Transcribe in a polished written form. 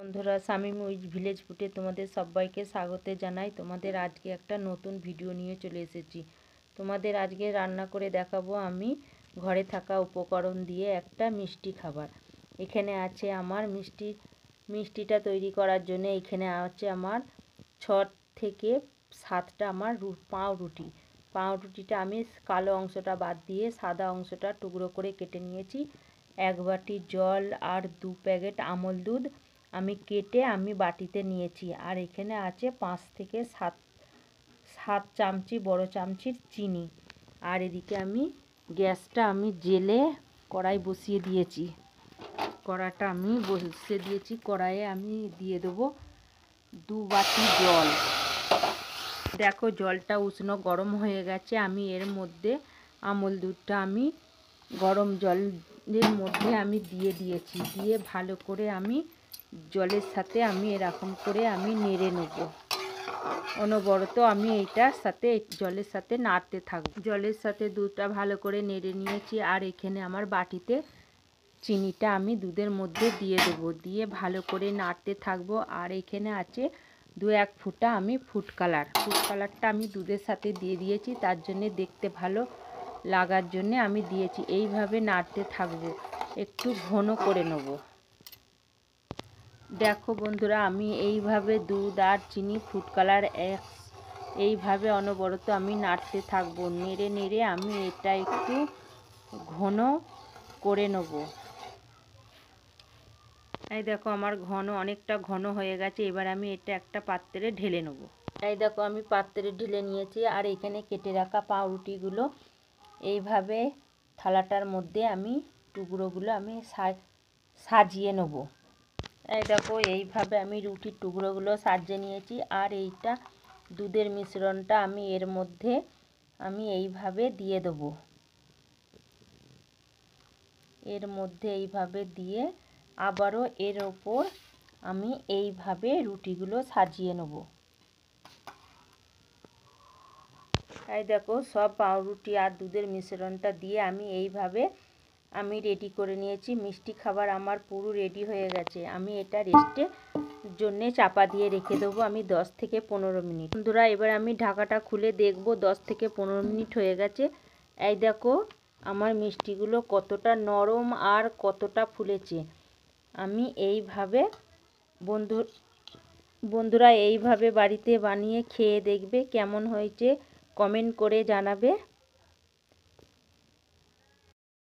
বন্ধুরা, Shamim with village ফুডে তোমাদের সবাইকে স্বাগত জানাই। তোমাদের আজকে একটা নতুন ভিডিও নিয়ে চলে এসেছি। তোমাদের আজকে রান্না করে দেখাবো আমি ঘরে থাকা উপকরণ দিয়ে একটা মিষ্টি খাবার। এখানে আছে আমার মিষ্টিটা তৈরি করার জন্য এখানে আছে আমার 6 থেকে 7টা আমার পাউরুটিটা আমি কালো অংশটা বাদ দিয়ে সাদা অংশটা টুকরো করে কেটে নিয়েছি। 1 বাটি জল আর 2 প্যাকেট আমল দুধ আমি কেটে বাটিতে নিয়েছি। আর এখানে আছে 5 থেকে 7 চামচি বড় চামচির চিনি। আর এদিকে আমি গ্যাসটা জেলে কড়াই বসিয়ে দিয়েছি। কড়াইয়ে আমি দিয়ে দেবো 2 বাটি জল। দেখো জলটা উষ্ণ গরম হয়ে গেছে। আমি এর মধ্যে আমল দুধটা গরম জলের মধ্যে দিয়ে দিয়েছি। দিয়ে ভালো করে জলের সাথে এরকম করে নেড়ে নেব। অনবরত এইটার সাথে জলের সাথে নাড়তে থাকবো। জলের সাথে দুধটা ভালো করে নেড়ে নিয়েছি। আর এখানে আমার বাটিতে চিনিটা দুধের মধ্যে দিয়ে দেবো। দিয়ে ভালো করে নাড়তে থাকবো। আর এখানে আছে 2-1 ফুটা ফুড কালারটা দুধের সাথে দিয়ে দিয়েছি। তার জন্যে দেখতে ভালো লাগার জন্যে দিয়েছি। এইভাবে নাড়তে থাকবো, একটু ঘন করে নেব। দেখো বন্ধুরা, এইভাবে দুধ আর চিনি ফুড কালার এইভাবে অনবরত নাড়তে থাকবো। নেড়ে নেড়ে এটা একটু ঘন করে নেব। এই দেখো আমার অনেকটা ঘন হয়ে গেছে। এবার এটা একটা পাত্রে ঢেলে নেব। এই দেখো আমি পাত্রে ঢেলে নিয়েছি। আর এখানে কেটে রাখা পাউরুটিগুলো এইভাবে থালাটার মধ্যে টুকরোগুলো সাজিয়ে নেব। এই দেখো এইভাবে রুটির টুকরোগুলো সাজিয়ে নিয়েছি। আর এইটা দুধের মিশ্রণটা এর মধ্যে এইভাবে দিয়ে দেবো। এর মধ্যে এইভাবে দিয়ে আবারও এর ওপর এইভাবে রুটিগুলো সাজিয়ে নেব। এই দেখো সব পাউরুটি আর দুধের মিশ্রণটা দিয়ে এইভাবে রেডি করে নিয়েছি। মিষ্টি খাবার আমার পুরো রেডি হয়ে গেছে। এটা রেস্টের জন্যে চাপা দিয়ে রেখে দেবো 10 থেকে 15 মিনিট। বন্ধুরা, এবার ঢাকাটা খুলে দেখব 10 থেকে 15 মিনিট হয়ে গেছে। এই দেখো আমার মিষ্টিগুলো কতটা নরম আর কতটা ফুলেছে। এইভাবে বন্ধুরা এইভাবে বাড়িতে বানিয়ে খেয়ে দেখবে কেমন হয়েছে, কমেন্ট করে জানাবে।